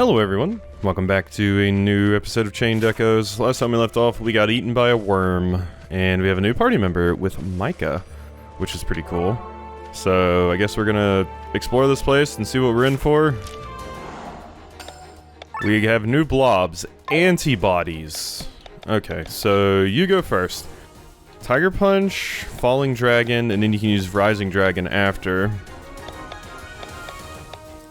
Hello everyone, welcome back to a new episode of Chained Echoes. Last time we left off, we got eaten by a worm, and we have a new party member with Mikah, which is pretty cool. So I guess we're gonna explore this place and see what we're in for. We have new blobs, antibodies. Okay, so you go first. Tiger Punch, Falling Dragon, and then you can use Rising Dragon after.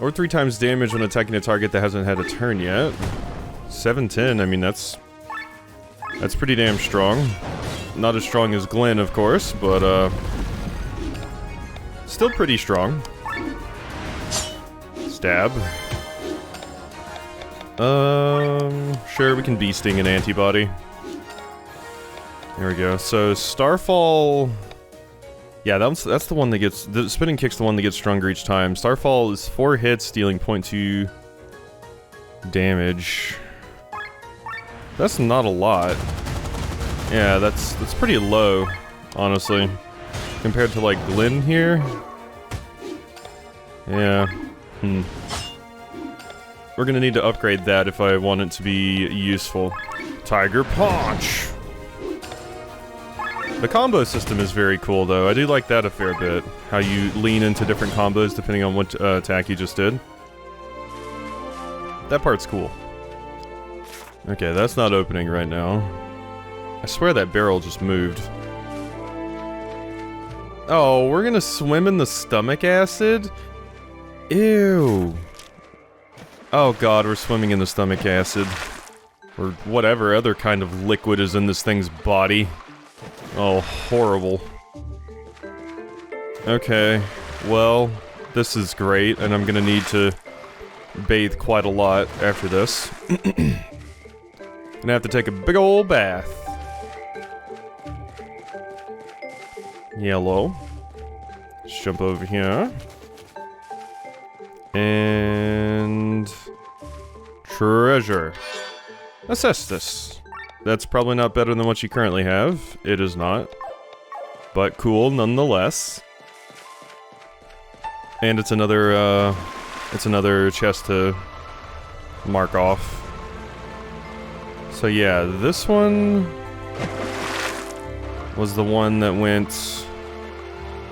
Or 3 times damage when attacking a target that hasn't had a turn yet. 710, I mean that's pretty damn strong. Not as strong as Glenn, of course, but still pretty strong. Stab. Sure, we can Bee Sting an antibody. There we go. So Starfall. Yeah, that's the one that gets... The spinning kick's the one that gets stronger each time. Starfall is 4 hits, dealing 0.2 damage. That's not a lot. Yeah, that's pretty low, honestly. Compared to, like, Glenn here. Yeah. We're gonna need to upgrade that if I want it to be useful. Tiger Punch! The combo system is very cool, though. I do like that a fair bit. How you lean into different combos depending on what attack you just did. That part's cool. Okay, that's not opening right now. I swear that barrel just moved. Oh, we're gonna swim in the stomach acid? Ew. Oh god, we're swimming in the stomach acid. Or whatever other kind of liquid is in this thing's body. Oh, horrible. Okay, well, this is great, and I'm gonna need to bathe quite a lot after this. Gonna have to take a big ol' bath. Yellow. Let's jump over here. And... treasure. Assess this. That's probably not better than what you currently have. It is not. But cool nonetheless. And it's another chest to mark off. So yeah, this one was the one that went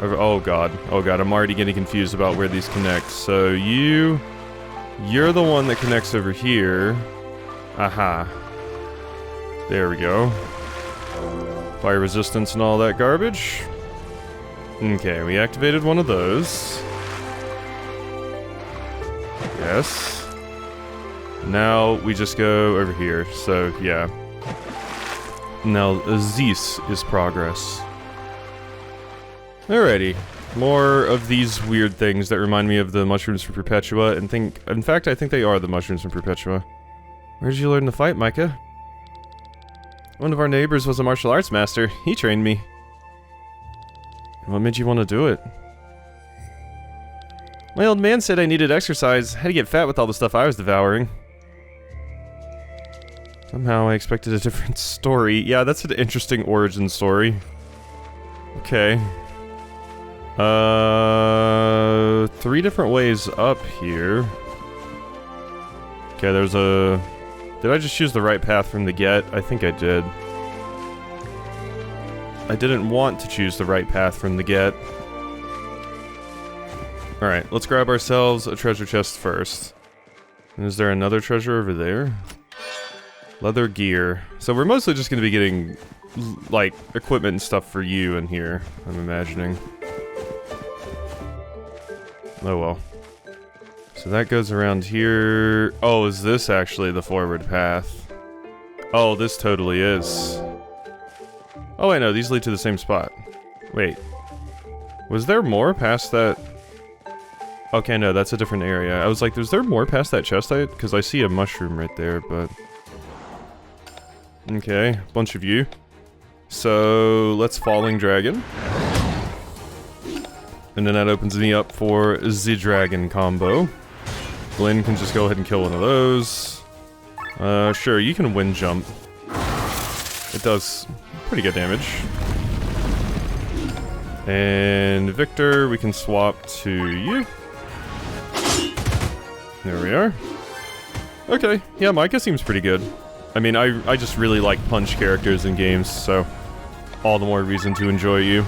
over, oh god, I'm already getting confused about where these connect. So you're the one that connects over here. Aha. There we go. Fire resistance and all that garbage. Okay, we activated one of those. Yes. Now we just go over here, so yeah. Now this is progress. Alrighty. More of these weird things that remind me of the mushrooms from Perpetua, and in fact, I think they are the mushrooms from Perpetua. Where did you learn to fight, Mikah? One of our neighbors was a martial arts master. He trained me. What made you want to do it? My old man said I needed exercise. Had to get fat with all the stuff I was devouring. Somehow I expected a different story. Yeah, that's an interesting origin story. Okay. 3 different ways up here. Okay, there's a... Did I just choose the right path from the get? I think I did. I didn't want to choose the right path from the get. Alright, let's grab ourselves a treasure chest first. And is there another treasure over there? Leather gear. So we're mostly just going to be getting, like, equipment and stuff for you in here, I'm imagining. Oh well. So that goes around here. Oh, is this actually the forward path? Oh, this totally is. Oh wait, no, these lead to the same spot. Wait. Was there more past that? Okay, no, that's a different area. I was like, was there more past that chest? Because I see a mushroom right there, but... Okay, bunch of you. So, let's Falling Dragon. And then that opens me up for the Dragon combo. Glenn can just go ahead and kill one of those. Sure, you can wind jump. It does pretty good damage. And Victor, we can swap to you. There we are. Okay, yeah, Mikah seems pretty good. I mean, I just really like punch characters in games, so all the more reason to enjoy you.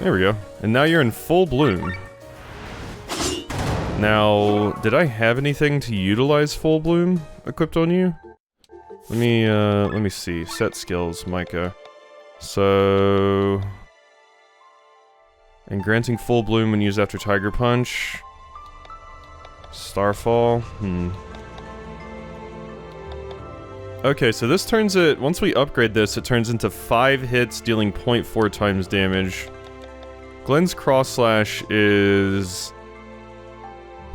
There we go. And now you're in full bloom. Now, did I have anything to utilize full bloom equipped on you? Let me see. Set skills, Mikah. So... And granting full bloom when used after Tiger Punch. Starfall. Okay, so this turns it... Once we upgrade this, it turns into 5 hits, dealing 0.4 times damage. Glenn's Cross Slash is...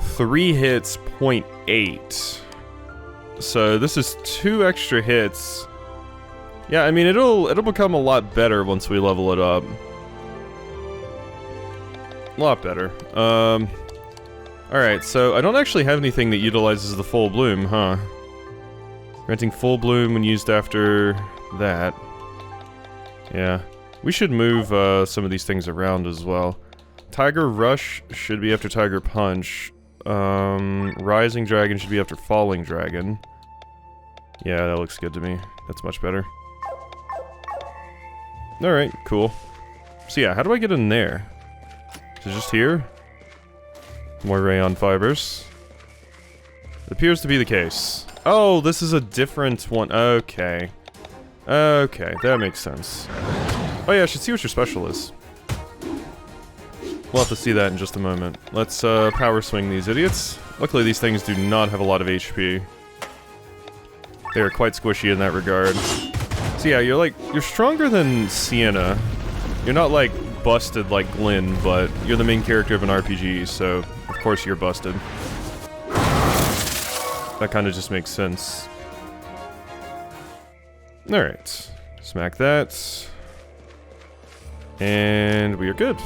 3 hits, 0.8. So this is 2 extra hits. Yeah, I mean, it'll become a lot better once we level it up. A lot better. Alright, so I don't actually have anything that utilizes the full bloom, huh? Granting full bloom when used after that. Yeah. We should move some of these things around as well. Tiger Rush should be after Tiger Punch. Rising Dragon should be after Falling Dragon. Yeah, that looks good to me. That's much better. Alright, cool. So yeah, how do I get in there? Is it just here? More rayon fibers. It appears to be the case. Oh, this is a different one. Okay. Okay, that makes sense. Oh yeah, I should see what your special is. We'll have to see that in just a moment. Let's power swing these idiots. Luckily these things do not have a lot of HP. They are quite squishy in that regard. So yeah, you're stronger than Sienna. You're not like busted like Glenn, but you're the main character of an RPG, so of course you're busted. That kind of just makes sense. Alright. Smack that. And we are good.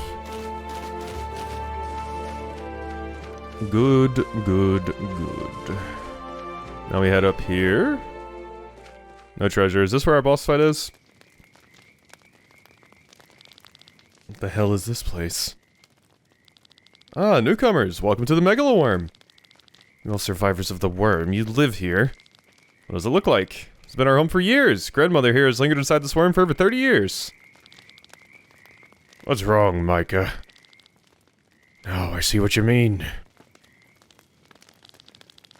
Good, good, good. Now we head up here. No treasure. Is this where our boss fight is? What the hell is this place? Ah, newcomers! Welcome to the Megaloworm! You're all survivors of the worm. You live here. What does it look like? It's been our home for years. Grandmother here has lingered inside this worm for over 30 years. What's wrong, Mikah? Oh, I see what you mean.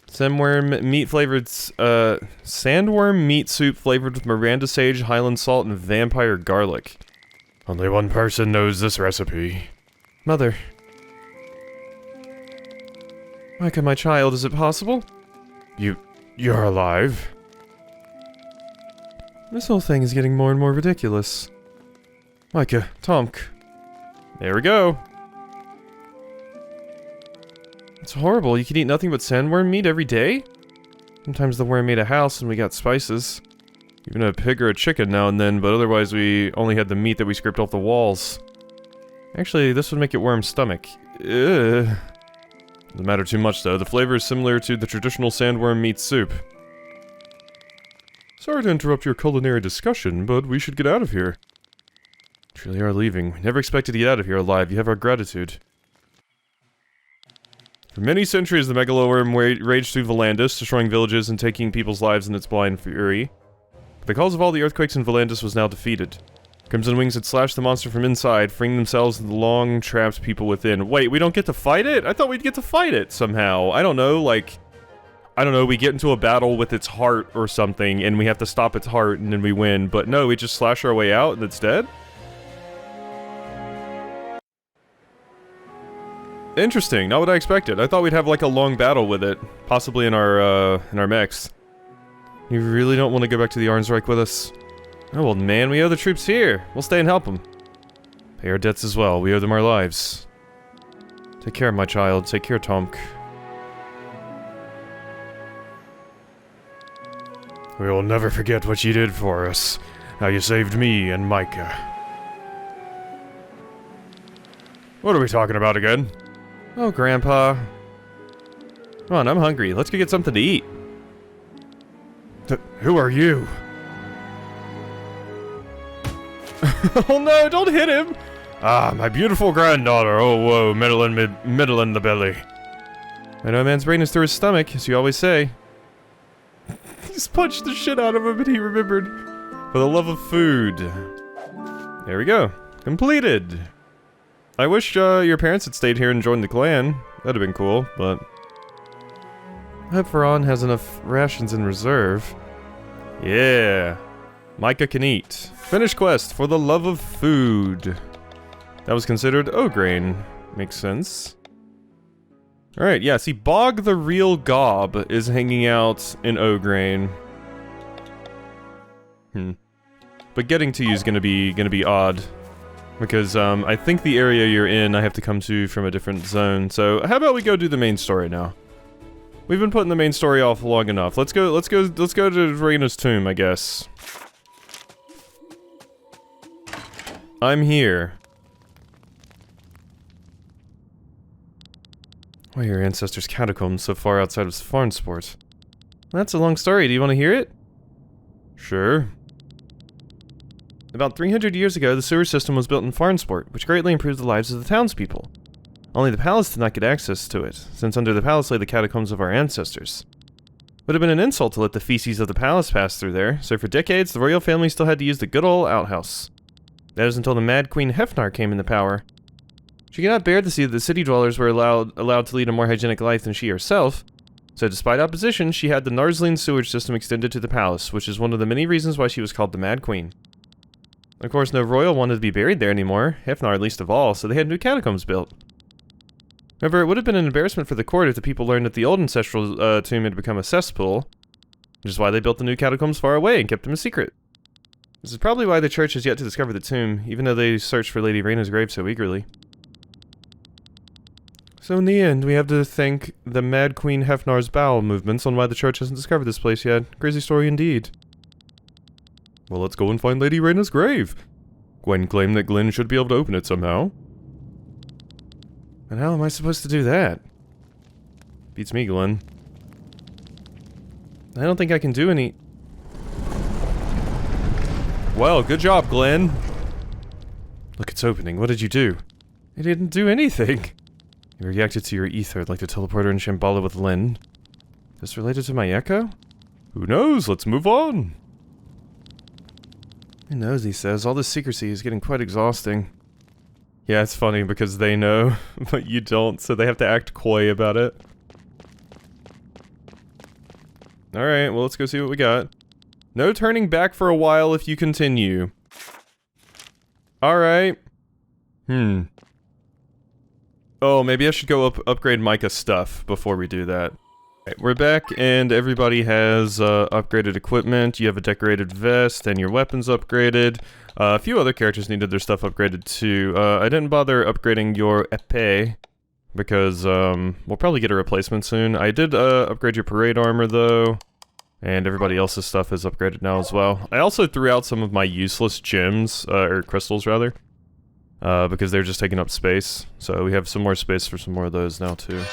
Sandworm meat flavored, sandworm meat soup flavored with Miranda sage, Highland salt, and vampire garlic. Only one person knows this recipe. Mother. Mikah, my child, is it possible? You're alive? This whole thing is getting more and more ridiculous. Mikah, Tomk. There we go. It's horrible. You can eat nothing but sandworm meat every day? Sometimes the worm made a house and we got spices. Even a pig or a chicken now and then, but otherwise we only had the meat that we scraped off the walls. Actually, this would make it worm's stomach. Ugh. Doesn't matter too much though. The flavor is similar to the traditional sandworm meat soup. Sorry to interrupt your culinary discussion, but we should get out of here. Truly are leaving. We never expected to get out of here alive. You have our gratitude. For many centuries, the Megaloworm raged through Valandis, destroying villages and taking people's lives in its blind fury. But the cause of all the earthquakes in Valandis was now defeated. Crimson Wings had slashed the monster from inside, freeing themselves and the long-trapped people within. Wait, we don't get to fight it? I thought we'd get to fight it somehow. I don't know, like... I don't know, we get into a battle with its heart or something, and we have to stop its heart, and then we win. But no, we just slash our way out, and it's dead? Interesting, not what I expected. I thought we'd have like a long battle with it, possibly in our mechs. You really don't want to go back to the Arnsreich with us? Oh, well, man, we owe the troops here. We'll stay and help them. Pay our debts as well. We owe them our lives. Take care, my child. Take care, Tomk. We will never forget what you did for us. How you saved me and Mikah. What are we talking about again? Oh, Grandpa. Come on, I'm hungry. Let's go get something to eat. Who are you? Oh no, don't hit him! Ah, my beautiful granddaughter. Oh, whoa, middle in the belly. I know a man's brain is through his stomach, as you always say. Just punched the shit out of him and he remembered. For the love of food. There we go. Completed. I wish your parents had stayed here and joined the clan. That'd have been cool, but... I hope Varan has enough rations in reserve. Yeah. Mikah can eat. Finish quest for the love of food. That was considered O'Grain. Makes sense. Alright, yeah, see, Bog the Real Gob is hanging out in O'Grain. But getting to you is gonna be odd. Because, I think the area you're in I have to come to from a different zone. So, how about we go do the main story now? We've been putting the main story off long enough. Let's go to Reina's tomb, I guess. I'm here. Why are your ancestors' catacombs so far outside of Farnsport? That's a long story. Do you want to hear it? Sure. About 300 years ago, the sewer system was built in Farnsport, which greatly improved the lives of the townspeople. Only the palace did not get access to it, since under the palace lay the catacombs of our ancestors. It would have been an insult to let the feces of the palace pass through there, so for decades the royal family still had to use the good old outhouse. That is until the Mad Queen Hefnar came into power. She could not bear to see that the city dwellers were allowed to lead a more hygienic life than she herself, so despite opposition, she had the Narsling sewage system extended to the palace, which is one of the many reasons why she was called the Mad Queen. Of course, no royal wanted to be buried there anymore, Hefnar least of all, so they had new catacombs built. However, it would have been an embarrassment for the court if the people learned that the old ancestral tomb had become a cesspool, which is why they built the new catacombs far away and kept them a secret. This is probably why the church has yet to discover the tomb, even though they searched for Lady Reina's grave so eagerly. So in the end, we have to thank the Mad Queen Hefnar's bowel movements on why the church hasn't discovered this place yet. Crazy story indeed. Well, let's go and find Lady Reina's grave. Gwen claimed that Glenn should be able to open it somehow. And how am I supposed to do that? Beats me, Glenn. I don't think I can do any... Well, good job, Glenn. Look, it's opening. What did you do? I didn't do anything. You reacted to your ether like the teleporter in Shambhala with Lynn. Is this related to my echo? Who knows? Let's move on. Who knows, he says. All this secrecy is getting quite exhausting. Yeah, it's funny because they know, but you don't, so they have to act coy about it. Alright, well, let's go see what we got. No turning back for a while if you continue. Alright. Oh, maybe I should go upgrade Mikah's stuff before we do that. Right, we're back and everybody has upgraded equipment. You have a decorated vest and your weapons upgraded. A few other characters needed their stuff upgraded too. I didn't bother upgrading your épée because we'll probably get a replacement soon. I did upgrade your parade armor though, and everybody else's stuff is upgraded now as well. I also threw out some of my useless gems, or crystals rather. Because they're just taking up space. So we have some more space for some more of those now too.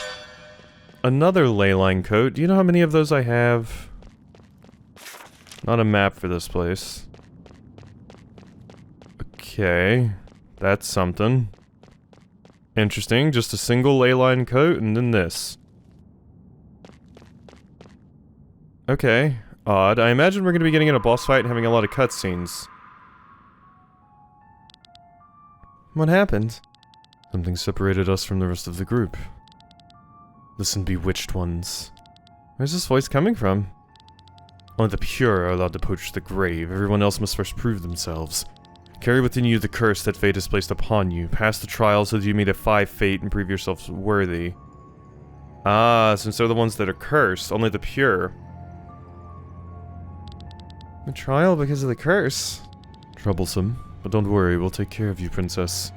Another ley line coat. Do you know how many of those I have? Not a map for this place. Okay. That's something. Interesting. Just a single ley line coat and then this. Okay. Odd. I imagine we're going to be getting in a boss fight and having a lot of cutscenes. What happened? Something separated us from the rest of the group. Listen, bewitched ones. Where's this voice coming from? Only the pure are allowed to approach the grave. Everyone else must first prove themselves. Carry within you the curse that fate has placed upon you. Pass the trial so that you may defy fate and prove yourselves worthy. Ah, since they're the ones that are cursed, only the pure. A trial because of the curse? Troublesome. But don't worry, we'll take care of you, Princess.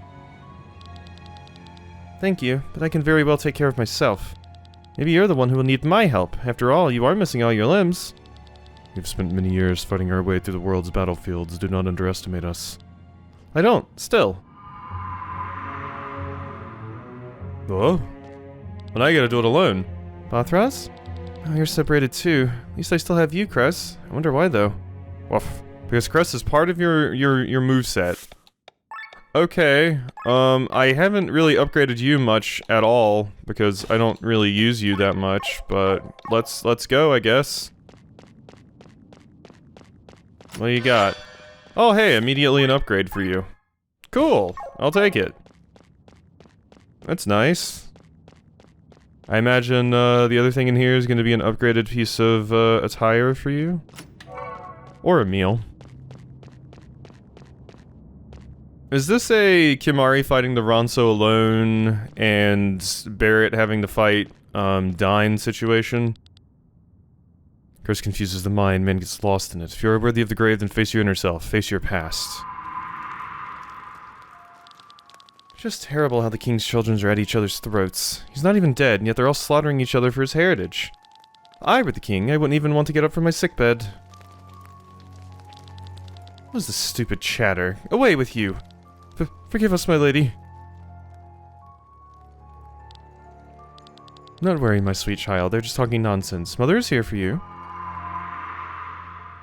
Thank you, but I can very well take care of myself. Maybe you're the one who will need my help. After all, you are missing all your limbs. We've spent many years fighting our way through the world's battlefields. Do not underestimate us. I don't, still. Oh? Well, now you gotta do it alone. Bathras? Oh, you're separated too. At least I still have you, Cress. I wonder why, though. Woof. Because Cress is part of your moveset. Okay, I haven't really upgraded you much at all, because I don't really use you that much, but let's go, I guess. What do you got? Oh hey, immediately an upgrade for you. Cool, I'll take it. That's nice. I imagine, the other thing in here is gonna be an upgraded piece of, attire for you. Or a meal. Is this a Kimari fighting the Ronso alone, and Barrett having to fight, Dine situation? Curse confuses the mind, man gets lost in it. If you are worthy of the grave, then face your inner self. Face your past. It's just terrible how the king's children are at each other's throats. He's not even dead, and yet they're all slaughtering each other for his heritage. If I were the king, I wouldn't even want to get up from my sickbed. What is this stupid chatter? Away with you! Forgive us, my lady. Not worry, my sweet child. They're just talking nonsense. Mother is here for you.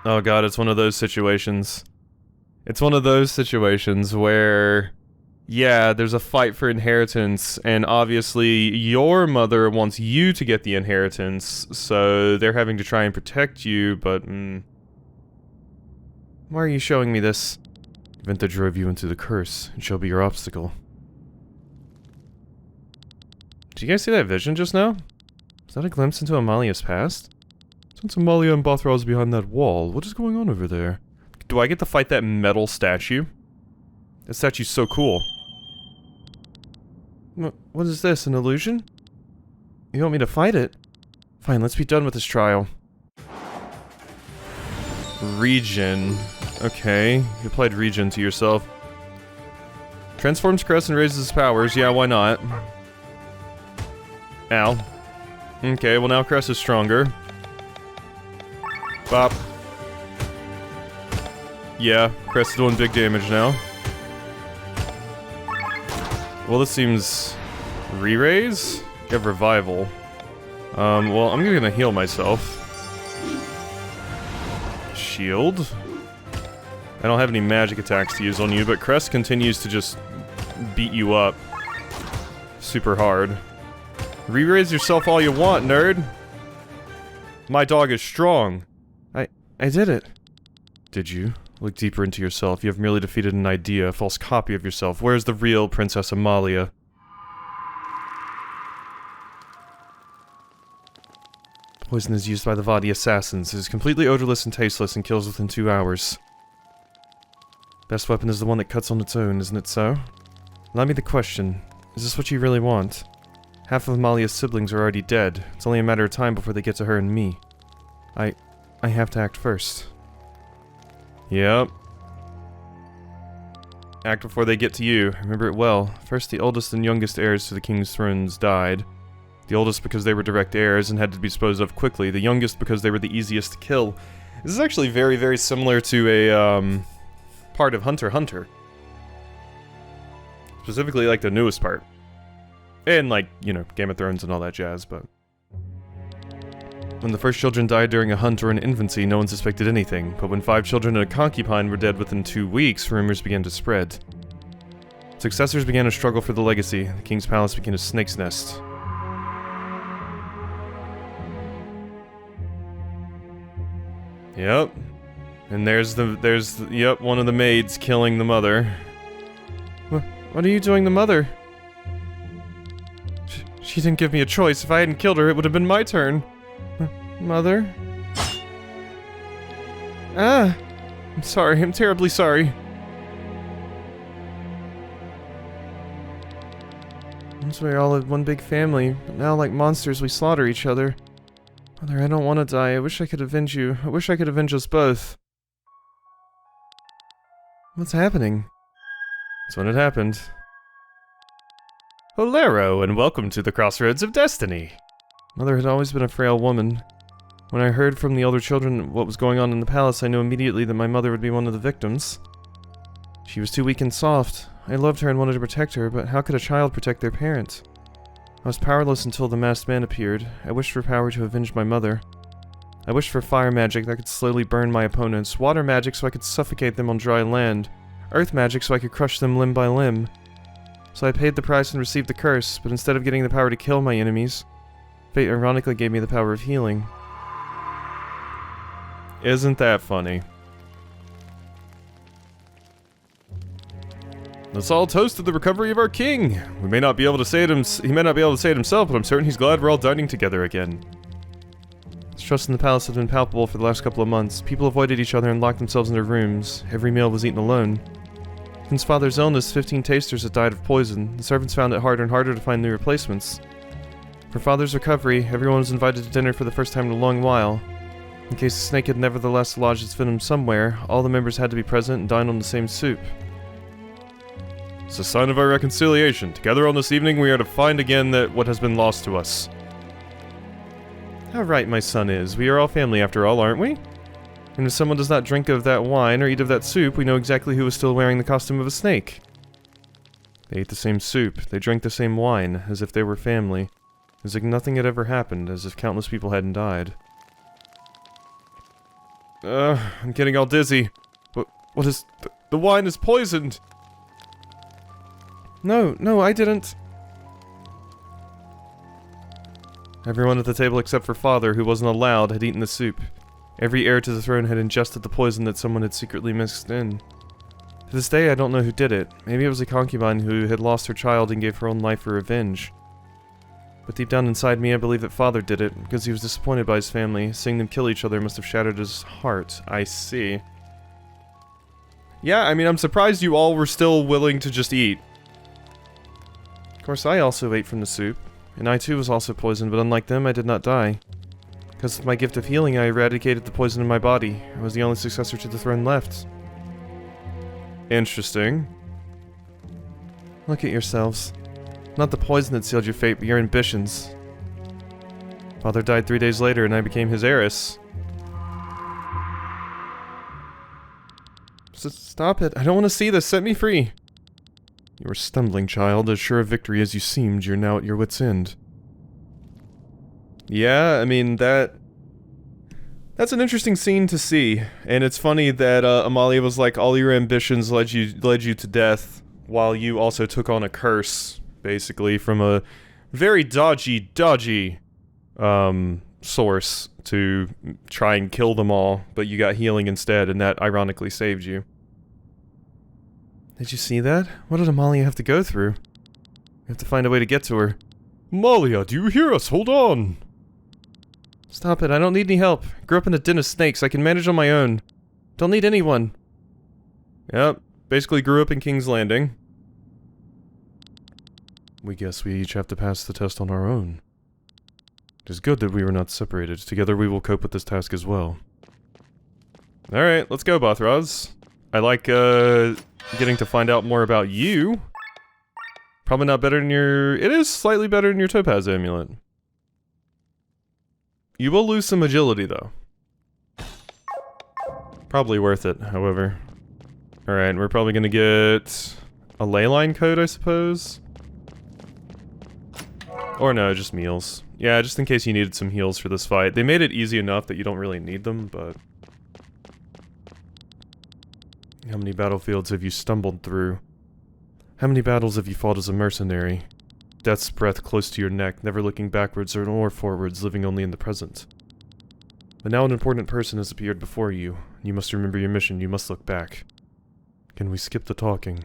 Oh god, it's one of those situations. It's one of those situations where... yeah, there's a fight for inheritance, and obviously your mother wants you to get the inheritance, so they're having to try and protect you, but, Why are you showing me this? The event that drove you into the curse, it shall be your obstacle. Did you guys see that vision just now? Was that a glimpse into Amalia's past? Since Amalia and Bothral's behind that wall, what is going on over there? Do I get to fight that metal statue? That statue's so cool. What is this, an illusion? You want me to fight it? Fine, let's be done with this trial. Regen. Okay, you applied regen to yourself. Transforms Crest and raises his powers, yeah, why not? Ow. Okay, well now Crest is stronger. Bop. Yeah, Crest is doing big damage now. Well, this seems... re-raise? You have revival. Well, I'm gonna heal myself. Shield? I don't have any magic attacks to use on you, but Crest continues to just beat you up. Super hard. Re-raise yourself all you want, nerd! My dog is strong! I did it. Did you? Look deeper into yourself. You have merely defeated an idea, a false copy of yourself. Where's the real Princess Amalia? Poison is used by the Vadi assassins. It is completely odorless and tasteless and kills within 2 hours. Best weapon is the one that cuts on its own, isn't it so? Allow me the question. Is this what you really want? Half of Amalia's siblings are already dead. It's only a matter of time before they get to her and me. I have to act first. Yep. Act before they get to you. Remember it well. First, the oldest and youngest heirs to the king's thrones died. The oldest because they were direct heirs and had to be disposed of quickly. The youngest because they were the easiest to kill. This is actually very, very similar to a, part of Hunter x Hunter. Specifically, like, the newest part. And, like, you know, Game of Thrones and all that jazz, but... When the first children died during a hunt or an infancy, no one suspected anything, but when 5 children and a concubine were dead within 2 weeks, rumors began to spread. Successors began a struggle for the legacy. The king's palace became a snake's nest. Yep. And yep, one of the maids killing the mother. What are you doing, the mother? She didn't give me a choice. If I hadn't killed her, it would have been my turn. Mother? Ah! I'm sorry, I'm terribly sorry. Once we were all one big family, but now like monsters we slaughter each other. Mother, I don't want to die. I wish I could avenge you. I wish I could avenge us both. What's happening? That's when it happened. Holero, and welcome to the Crossroads of Destiny! Mother had always been a frail woman. When I heard from the older children what was going on in the palace, I knew immediately that my mother would be one of the victims. She was too weak and soft. I loved her and wanted to protect her, but how could a child protect their parent? I was powerless until the masked man appeared. I wished for power to avenge my mother. I wished for fire magic that could slowly burn my opponents, water magic so I could suffocate them on dry land, earth magic so I could crush them limb by limb. So I paid the price and received the curse, but instead of getting the power to kill my enemies, fate ironically gave me the power of healing. Isn't that funny? Let's all toast to the recovery of our king. We may not be able to say it he may not be able to say it himself, but I'm certain he's glad we're all dining together again. Trust in the palace had been palpable for the last couple of months. People avoided each other and locked themselves in their rooms. Every meal was eaten alone. Since father's illness, 15 tasters had died of poison. The servants found it harder and harder to find new replacements. For father's recovery, everyone was invited to dinner for the first time in a long while. In case the snake had nevertheless lodged its venom somewhere, all the members had to be present and dine on the same soup. It's a sign of our reconciliation. Together on this evening, we are to find again what has been lost to us. How right my son is. We are all family after all, aren't we? And if someone does not drink of that wine or eat of that soup, we know exactly who is still wearing the costume of a snake. They ate the same soup, they drank the same wine, as if they were family. As if nothing had ever happened, as if countless people hadn't died. I'm getting all dizzy. What is... The wine is poisoned! No, I didn't. Everyone at the table except for father, who wasn't allowed, had eaten the soup. Every heir to the throne had ingested the poison that someone had secretly mixed in. To this day, I don't know who did it. Maybe it was a concubine who had lost her child and gave her own life for revenge. But deep down inside me, I believe that father did it, because he was disappointed by his family. Seeing them kill each other must have shattered his heart. I see. Yeah, I mean, I'm surprised you all were still willing to just eat. Of course, I also ate from the soup. And I too was also poisoned, but unlike them, I did not die. Because of my gift of healing, I eradicated the poison in my body. I was the only successor to the throne left. Interesting. Look at yourselves. Not the poison that sealed your fate, but your ambitions. Father died 3 days later, and I became his heiress. Stop it. I don't want to see this. Set me free. You were stumbling, child. As sure of victory as you seemed, you're now at your wit's end. Yeah, I mean, that's an interesting scene to see. And it's funny that Amalia was like, all your ambitions led you to death, while you also took on a curse, basically, from a very dodgy source to try and kill them all, but you got healing instead, and that ironically saved you. Did you see that? What did Amalia have to go through? We have to find a way to get to her. Amalia, do you hear us? Hold on! Stop it, I don't need any help. I grew up in a den of snakes, I can manage on my own. Don't need anyone. Yep, basically grew up in King's Landing. We guess we each have to pass the test on our own. It is good that we were not separated. Together we will cope with this task as well. Alright, let's go, Bothraz. I like, getting to find out more about you. Probably not better than your... It is slightly better than your Topaz Amulet. You will lose some agility, though. Probably worth it, however. Alright, we're probably gonna get... a ley line code, I suppose? Or no, just meals. Yeah, just in case you needed some heals for this fight. They made it easy enough that you don't really need them, but... How many battlefields have you stumbled through? How many battles have you fought as a mercenary? Death's breath close to your neck, never looking backwards or forwards, living only in the present. But now an important person has appeared before you. You must remember your mission, you must look back. Can we skip the talking?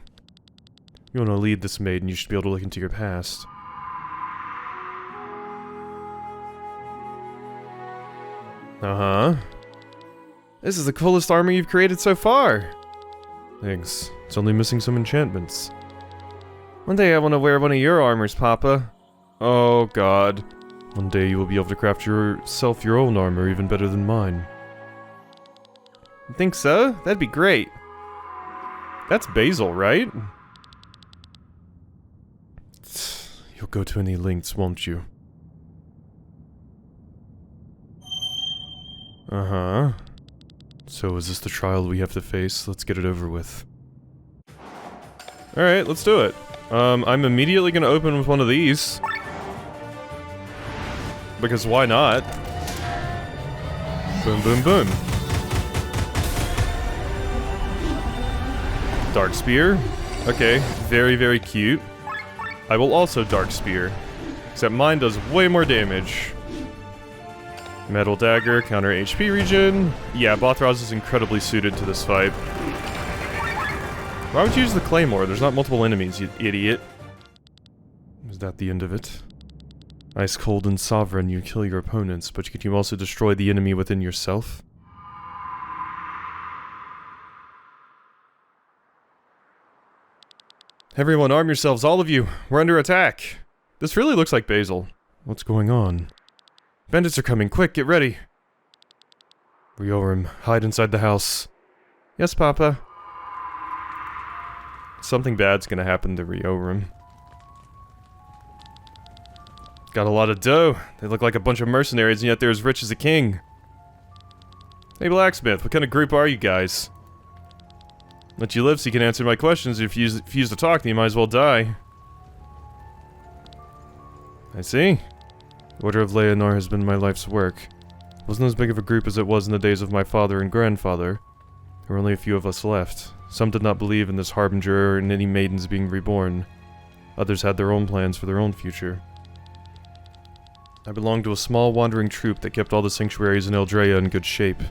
You want to lead this maiden, you should be able to look into your past. Uh-huh. This is the coolest armor you've created so far! Thanks. It's only missing some enchantments. One day I want to wear one of your armors, Papa. Oh, God. One day you will be able to craft yourself your own armor even better than mine. You think so? That'd be great. That's Basil, right? You'll go to any lengths, won't you? Uh-huh. So is this the trial we have to face? Let's get it over with. Alright, let's do it. I'm immediately gonna open with one of these. Because why not? Boom, boom, boom. Dark Spear. Okay, very, very cute. I will also Dark Spear. Except mine does way more damage. Metal Dagger, counter HP regen. Yeah, Bothraz is incredibly suited to this fight. Why would you use the Claymore? There's not multiple enemies, you idiot. Is that the end of it? Ice cold and sovereign, you kill your opponents, but can you also destroy the enemy within yourself? Everyone, arm yourselves, all of you! We're under attack! This really looks like Basil. What's going on? Bandits are coming, quick, get ready! Riorim, hide inside the house. Yes, Papa. Something bad's gonna happen to Riorim. Got a lot of dough. They look like a bunch of mercenaries, and yet they're as rich as a king. Hey, Blacksmith, what kind of group are you guys? Let you live so you can answer my questions. If you refuse to talk, then you might as well die. I see. The Order of Leonor has been my life's work. It wasn't as big of a group as it was in the days of my father and grandfather. There were only a few of us left. Some did not believe in this harbinger or in any maidens being reborn. Others had their own plans for their own future. I belonged to a small wandering troupe that kept all the sanctuaries in Eldrea in good shape.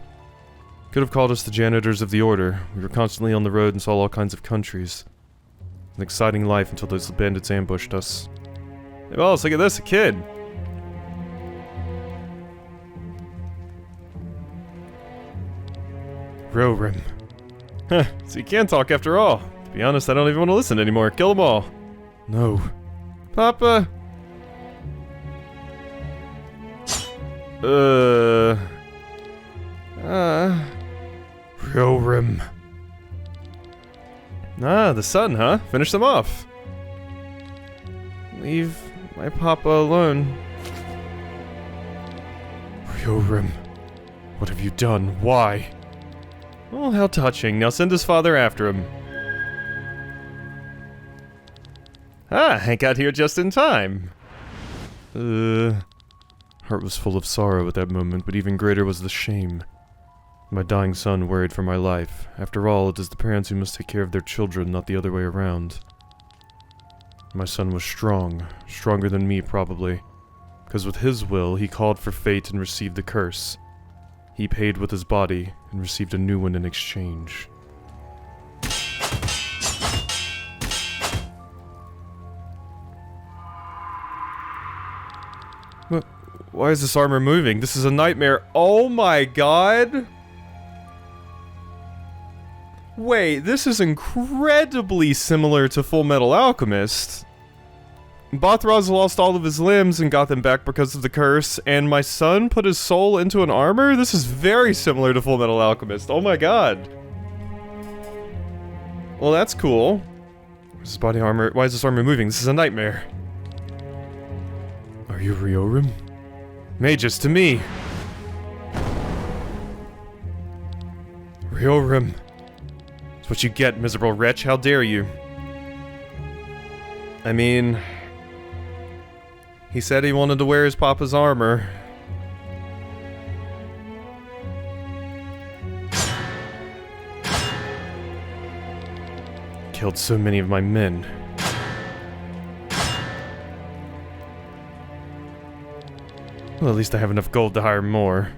Could have called us the janitors of the Order. We were constantly on the road and saw all kinds of countries. An exciting life until those bandits ambushed us. Hey, boss, look at this, a kid! Riorim. Huh, so you can talk after all. To be honest, I don't even want to listen anymore. Kill them all. No. Papa! Riorim. Ah, the sun, huh? Finish them off. Leave my papa alone. Riorim. What have you done? Why? Oh, how touching. Now send his father after him. Ah, Hank got here just in time. Heart was full of sorrow at that moment, but even greater was the shame. My dying son worried for my life. After all, it is the parents who must take care of their children, not the other way around. My son was strong. Stronger than me, probably. Because with his will, he called for fate and received the curse. He paid with his body, and received a new one in exchange. What? Why is this armor moving? This is a nightmare. Oh my god! Wait, this is incredibly similar to Full Metal Alchemist. Bothraz lost all of his limbs and got them back because of the curse, and my son put his soul into an armor? This is very similar to Full Metal Alchemist. Oh my god. Well, that's cool. Where's this body armor? Why is this armor moving? This is a nightmare. Are you Riorim? Magus, to me! Riorim. That's what you get, miserable wretch. How dare you? I mean... he said he wanted to wear his papa's armor. Killed so many of my men. Well, at least I have enough gold to hire more.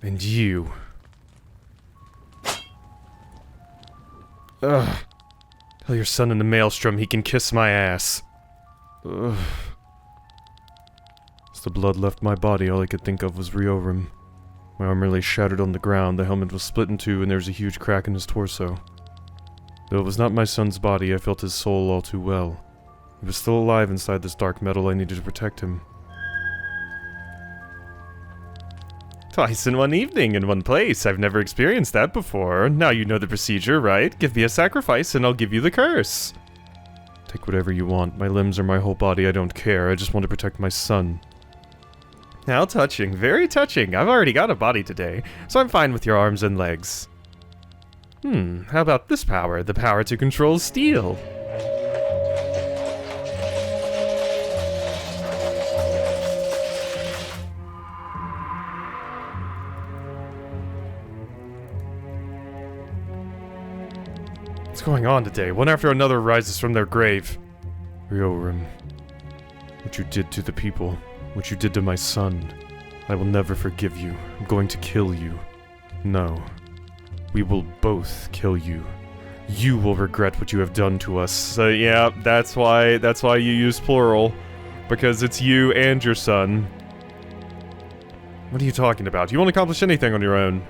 And you. Ugh. Tell your son in the maelstrom he can kiss my ass. Ugh. As the blood left my body, all I could think of was Riorim. My armor lay shattered on the ground, the helmet was split in two, and there was a huge crack in his torso. Though it was not my son's body, I felt his soul all too well. He was still alive inside this dark metal. I needed to protect him. Twice in one evening, in one place. I've never experienced that before. Now you know the procedure, right? Give me a sacrifice and I'll give you the curse. Take whatever you want. My limbs are my whole body. I don't care. I just want to protect my son. How touching. Very touching. I've already got a body today, so I'm fine with your arms and legs. How about this power? The power to control steel. What's going on today? One after another rises from their grave. Ryorim, what you did to the people, what you did to my son, I will never forgive you. I'm going to kill you. No. We will both kill you. You will regret what you have done to us. So yeah, that's why you use plural. Because it's you and your son. What are you talking about? You won't accomplish anything on your own.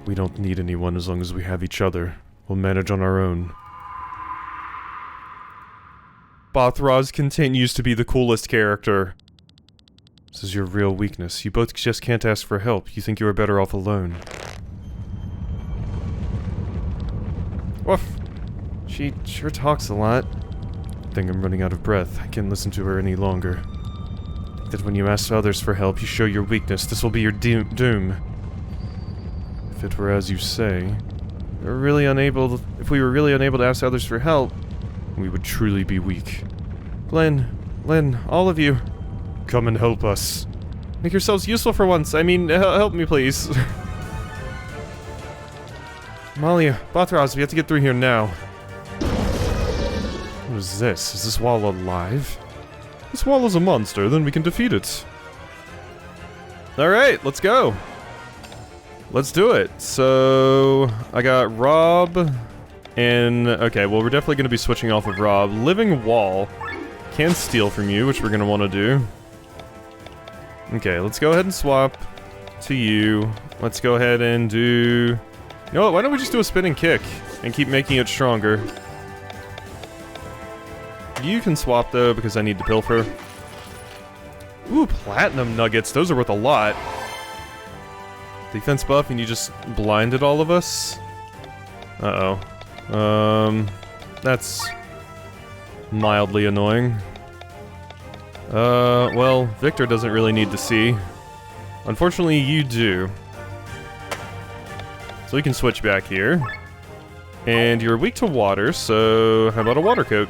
We don't need anyone as long as we have each other. We'll manage on our own. Bothraz continues to be the coolest character. This is your real weakness. You both just can't ask for help. You think you are better off alone. Woof. She sure talks a lot. I think I'm running out of breath. I can't listen to her any longer. I think that when you ask others for help, you show your weakness. This will be your doom. If it were as you say, if we were really unable to ask others for help, we would truly be weak. Lynn, all of you, come and help us. Make yourselves useful for once. I mean, help me, please. Malia, Bothraz, we have to get through here now. What is this? Is this wall alive? This wall is a monster, then we can defeat it. Alright, let's go. Let's do it. So, I got Rob, and... okay, well, we're definitely going to be switching off of Rob. Living Wall can steal from you, which we're going to want to do. Okay, let's go ahead and swap to you. Let's go ahead and do... you know what, why don't we just do a spinning kick and keep making it stronger? You can swap, though, because I need to pilfer. Ooh, platinum nuggets. Those are worth a lot. Defense buff, and you just blinded all of us? Uh-oh. That's mildly annoying. Well, Victor doesn't really need to see. Unfortunately, you do. So we can switch back here. And you're weak to water, so how about a water coat?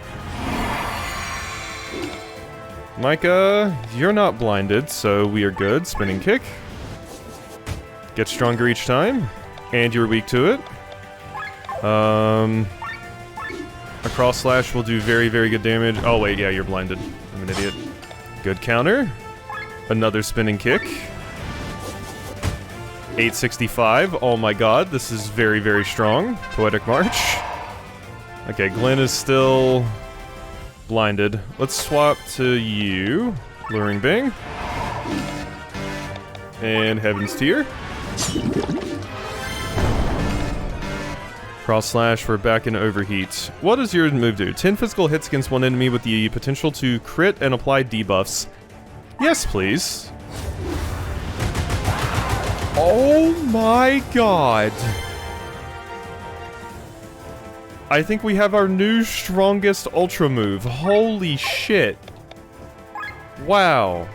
Mikah, you're not blinded, so we are good. Spinning kick. Get stronger each time. And you're weak to it. A cross slash will do very, very good damage. Oh wait, yeah, you're blinded. I'm an idiot. Good counter. Another spinning kick. 865. Oh my god, this is very, very strong. Poetic March. Okay, Glenn is still blinded. Let's swap to you. Luring Bing. And Heaven's Tear. Cross slash, we're back in overheat. What does your move do? 10 physical hits against one enemy with the potential to crit and apply debuffs. Yes, please. Oh my god. I think we have our new strongest ultra move. Holy shit. Wow.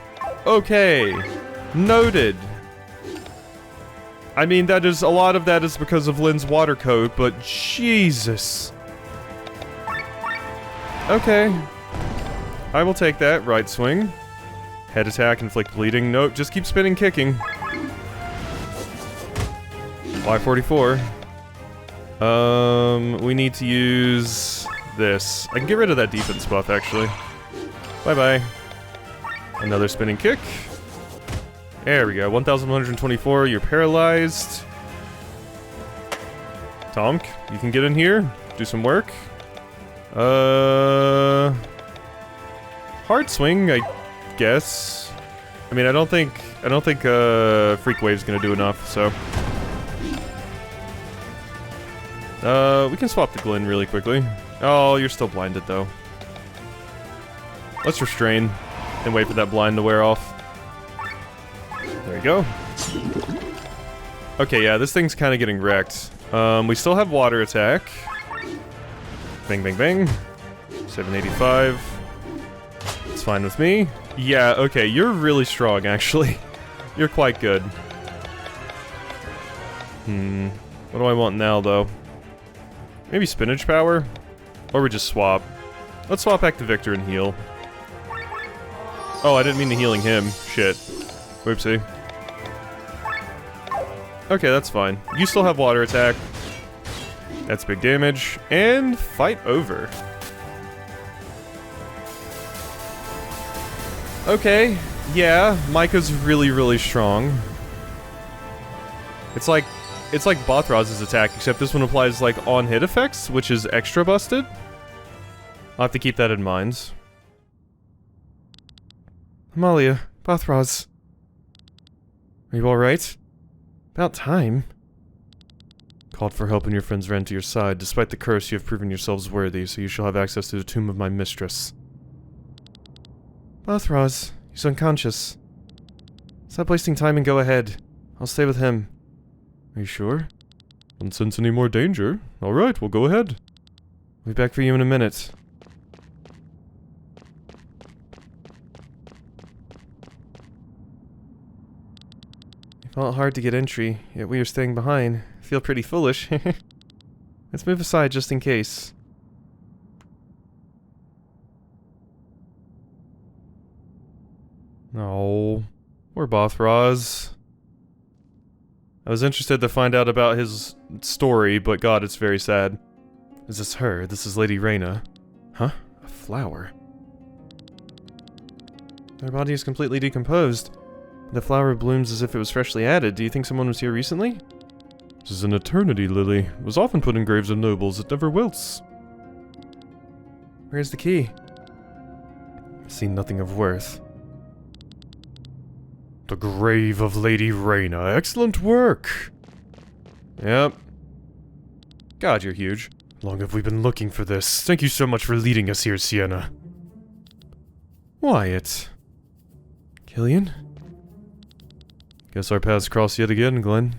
Okay. Noted. I mean, that is, a lot of that is because of Lynn's water coat, but Jesus. Okay. I will take that. Right swing. Head attack, inflict bleeding. Nope, just keep spinning, kicking. Y44. We need to use this. I can get rid of that defense buff, actually. Bye-bye. Another spinning kick. There we go, 1,124, you're paralyzed. Tomk, you can get in here, do some work. Hard swing, I guess. I mean, I don't think Freak Wave's gonna do enough, so. We can swap to Glenn really quickly. Oh, you're still blinded, though. Let's restrain and wait for that blind to wear off. There you go. Okay, yeah, this thing's kind of getting wrecked. We still have water attack. Bang, bang, bang. 785. It's fine with me. Yeah, okay, you're really strong, actually. You're quite good. What do I want now, though? Maybe spinach power? Or we just swap. Let's swap back to Victor and heal. Oh, I didn't mean to healing him. Shit. Whoopsie. Okay, that's fine. You still have water attack. That's big damage. And fight over. Okay, yeah, Mikah's really, really strong. It's like Bothroz's attack, except this one applies like on-hit effects, which is extra busted. I'll have to keep that in mind. Amalia, Bothroz. Are you alright? About time. Called for help and your friends ran to your side. Despite the curse, you have proven yourselves worthy, so you shall have access to the tomb of my mistress. Bothroz, he's unconscious. Stop wasting time and go ahead. I'll stay with him. Are you sure? Don't sense any more danger. Alright, we'll go ahead. I'll be back for you in a minute. It felt hard to get entry, yet we are staying behind. I feel pretty foolish. Let's move aside just in case. No. Poor Bothroz. I was interested to find out about his story, but god, it's very sad. Is this her? This is Lady Reina. Huh? A flower. Her body is completely decomposed. The flower blooms as if it was freshly added. Do you think someone was here recently? This is an eternity lily. It was often put in graves of nobles. It never wilts. Where's the key? I've seen nothing of worth. The grave of Lady Reina. Excellent work! Yep. God, you're huge. Long have we been looking for this. Thank you so much for leading us here, Sienna. Wyatt. Killian? Guess our paths cross yet again, Glenn.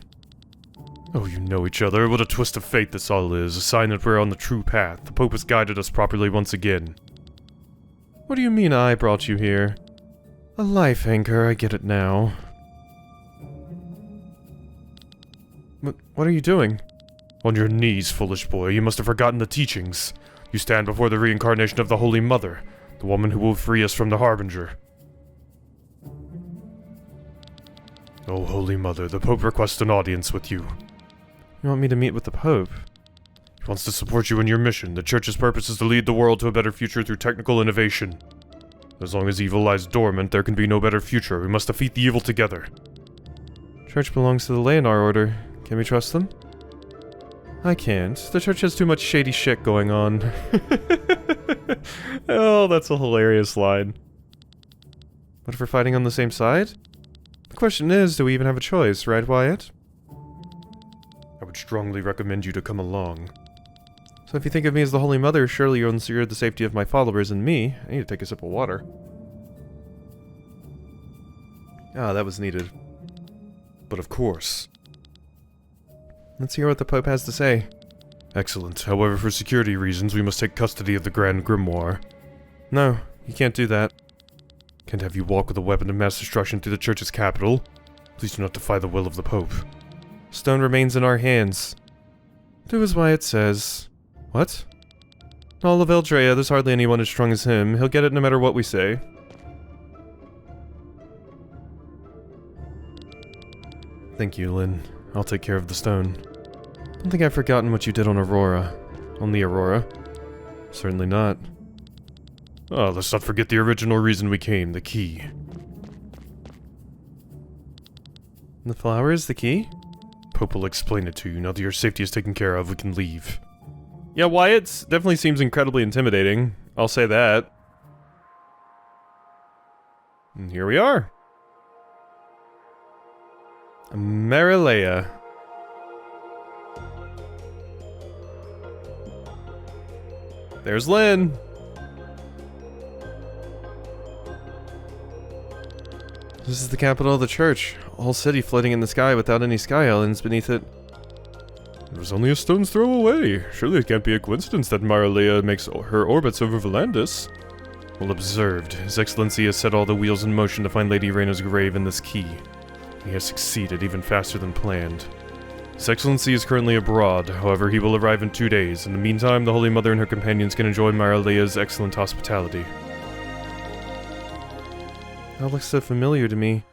Oh, you know each other. What a twist of fate this all is. A sign that we're on the true path. The Pope has guided us properly once again. What do you mean I brought you here? A life anchor, I get it now. What are you doing? On your knees, foolish boy. You must have forgotten the teachings. You stand before the reincarnation of the Holy Mother, the woman who will free us from the Harbinger. Oh, Holy Mother, the Pope requests an audience with you. You want me to meet with the Pope? He wants to support you in your mission. The Church's purpose is to lead the world to a better future through technical innovation. As long as evil lies dormant, there can be no better future. We must defeat the evil together. Church belongs to the Leonar Order. Can we trust them? I can't. The Church has too much shady shit going on. Oh, that's a hilarious line. What if we're fighting on the same side? The question is, do we even have a choice, right, Wyatt? I would strongly recommend you to come along. So if you think of me as the Holy Mother, surely you'll ensure the safety of my followers and me. I need to take a sip of water. Ah, that was needed. But of course. Let's hear what the Pope has to say. Excellent. However, for security reasons, we must take custody of the Grand Grimoire. No, you can't do that. Can't have you walk with a weapon of mass destruction through the Church's capital. Please do not defy the will of the Pope. Stone remains in our hands. Do as Wyatt says. What? All of Eldrea, there's hardly anyone as strong as him. He'll get it no matter what we say. Thank you, Lynn. I'll take care of the stone. Don't think I've forgotten what you did on Aurora. On the Aurora. Certainly not. Oh, let's not forget the original reason we came, the key. The flower is the key? Pope will explain it to you. Now that your safety is taken care of, we can leave. Yeah, Wyatt definitely seems incredibly intimidating. I'll say that. And here we are. Marilea. There's Lynn. This is the capital of the Church. A whole city floating in the sky without any sky islands beneath it. It was only a stone's throw away. Surely it can't be a coincidence that Marilea makes her orbits over Valandis. Well observed. His Excellency has set all the wheels in motion to find Lady Reina's grave and this key. He has succeeded even faster than planned. His Excellency is currently abroad, however he will arrive in 2 days. In the meantime, the Holy Mother and her companions can enjoy Marilea's excellent hospitality. That looks so familiar to me.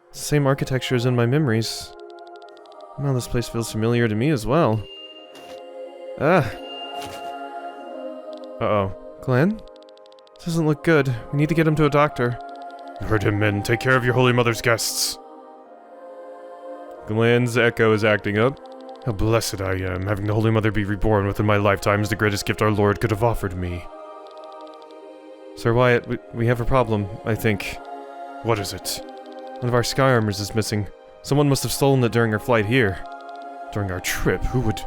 It's the same architecture as in my memories. Well, this place feels familiar to me as well. Ah. Uh-oh. Glenn? This doesn't look good. We need to get him to a doctor. Herd him, men. Take care of your Holy Mother's guests. Glenn's echo is acting up. How blessed I am. Having the Holy Mother be reborn within my lifetime is the greatest gift our Lord could have offered me. Sir Wyatt, we have a problem, I think. What is it? One of our sky armors is missing. Someone must have stolen it during our flight here. During our trip, who would...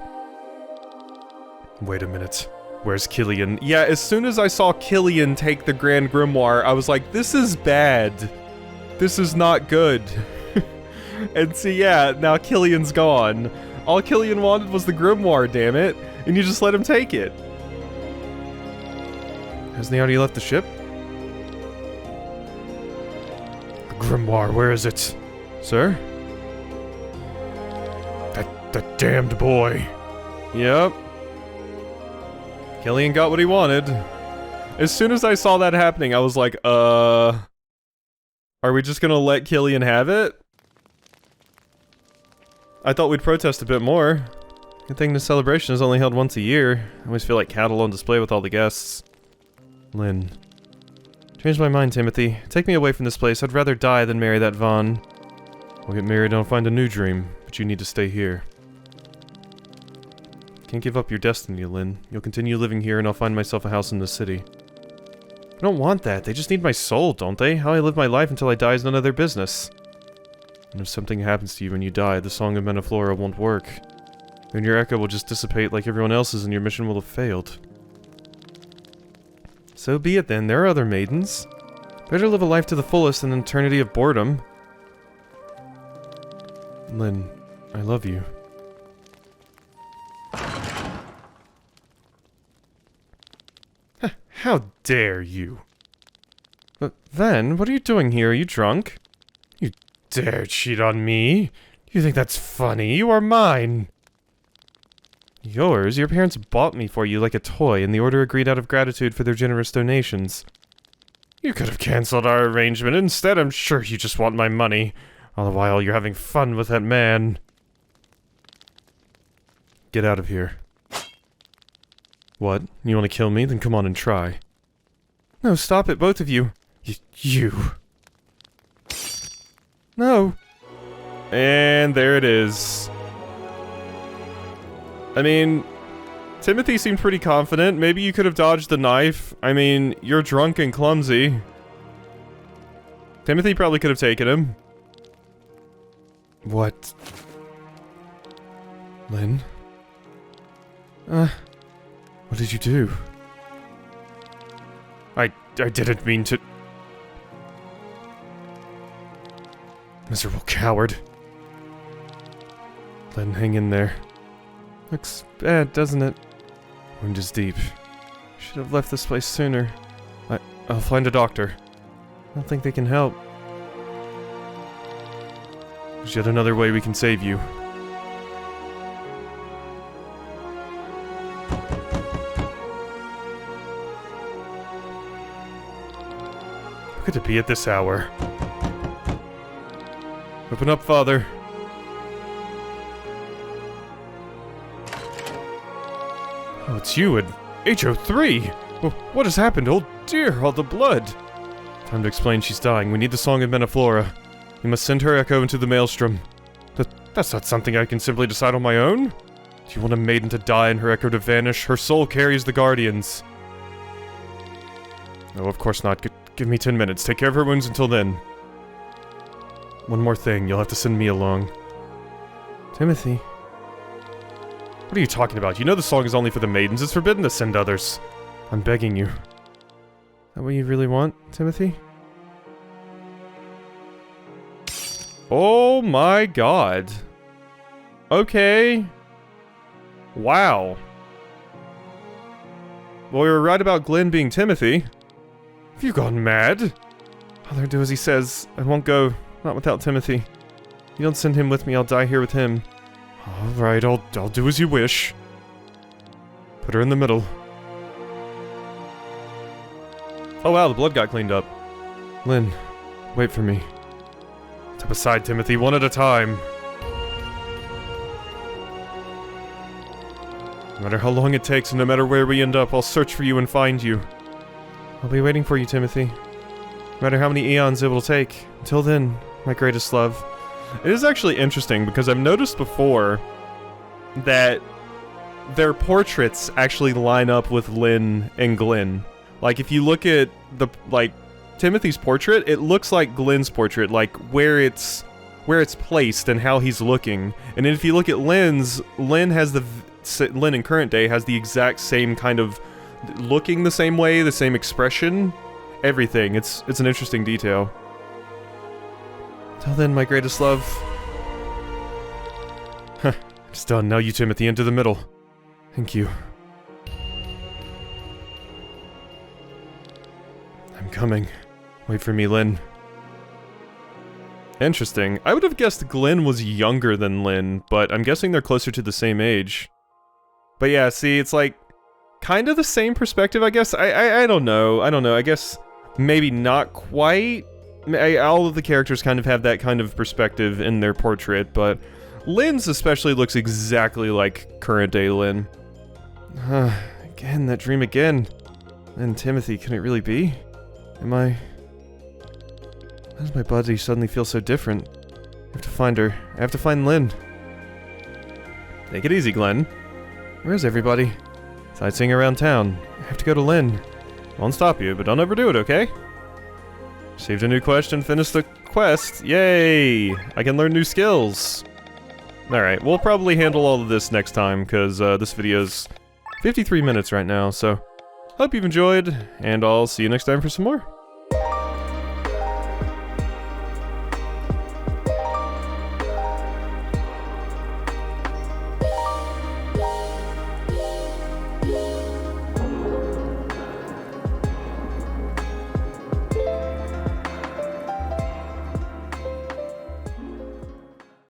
Wait a minute. Where's Killian? Yeah, as soon as I saw Killian take the Grand Grimoire, I was like, this is bad. This is not good. And see, yeah, now Killian's gone. All Killian wanted was the Grimoire, damn it. And you just let him take it. Hasn't he already left the ship? The Grimoire, where is it? Sir? That damned boy. Yep. Killian got what he wanted. As soon as I saw that happening, I was like, are we just gonna let Killian have it? I thought we'd protest a bit more. Good thing the celebration is only held once a year. I always feel like cattle on display with all the guests. Lynn. Changed my mind, Timothy. Take me away from this place. I'd rather die than marry that Vaughn. We'll get married and I'll find a new dream, but you need to stay here. Can't give up your destiny, Lynn. You'll continue living here and I'll find myself a house in the city. I don't want that. They just need my soul, don't they? How I live my life until I die is none of their business. And if something happens to you when you die, the Song of Menaflora won't work. Then your echo will just dissipate like everyone else's and your mission will have failed. So be it then, there are other maidens. Better live a life to the fullest than an eternity of boredom. Lynn, I love you. How dare you? But then, what are you doing here? Are you drunk? You dare cheat on me? You think that's funny? You are mine! Yours? Your parents bought me for you like a toy, and the Order agreed out of gratitude for their generous donations. You could have cancelled our arrangement. Instead, I'm sure you just want my money. All the while, you're having fun with that man. Get out of here. What? You want to kill me? Then come on and try. No, stop it, both of you. You. No. And there it is. I mean, Timothy seemed pretty confident. Maybe you could have dodged the knife. I mean, you're drunk and clumsy. Timothy probably could have taken him. What? Lynn? What did you do? I didn't mean to... Miserable coward. Lynn, hang in there. Looks bad, doesn't it? Wound is deep. Should have left this place sooner. I'll find a doctor. I don't think they can help. There's yet another way we can save you. How could it be at this hour? Open up, Father. Oh, it's you and HO3! Well, what has happened? Oh dear, all the blood! Time to explain, she's dying. We need the Song of Menaflora. We must send her echo into the maelstrom. That's not something I can simply decide on my own? Do you want a maiden to die and her echo to vanish? Her soul carries the guardians. No, of course not. Give me 10 minutes. Take care of her wounds until then. One more thing. You'll have to send me along. Timothy. What are you talking about? You know the song is only for the maidens. It's forbidden to send others. I'm begging you. Is that what you really want, Timothy? Oh my god. Okay. Wow. Well, we were right about Glenn being Timothy. Have you gone mad? Father, do as he says. I won't go. Not without Timothy. If you don't send him with me, I'll die here with him. Alright, I'll do as you wish. Put her in the middle. Oh wow, the blood got cleaned up. Lynn, wait for me. Step aside, Timothy, one at a time. No matter how long it takes, and no matter where we end up, I'll search for you and find you. I'll be waiting for you, Timothy. No matter how many eons it will take. Until then, my greatest love. It is actually interesting, because I've noticed before that their portraits actually line up with Lynn and Glenn. Like, if you look at the, like, Timothy's portrait, it looks like Glenn's portrait, like, where it's placed and how he's looking. And then if you look at Lynn's, Lynn in current day has the exact same kind of looking the same way, the same expression, everything. It's an interesting detail. Till then, my greatest love. Huh, it's done. Now you, Timothy, into the middle. Thank you. I'm coming. Wait for me, Lynn. Interesting. I would have guessed Glenn was younger than Lynn, but I'm guessing they're closer to the same age. But yeah, see, it's like, kind of the same perspective, I guess. I don't know. I guess maybe not quite. All of the characters kind of have that kind of perspective in their portrait, but Lynn's especially looks exactly like current day Lynn. Again, that dream again. And Timothy, can it really be? Why does my body suddenly feel so different? I have to find her. I have to find Lynn. Take it easy, Glenn. Where's everybody? Sightseeing around town. I have to go to Lynn. Won't stop you, but don't overdo it, okay? Received a new quest and finished the quest. Yay! I can learn new skills. Alright, we'll probably handle all of this next time, because this video's 53 minutes right now, so hope you've enjoyed, and I'll see you next time for some more.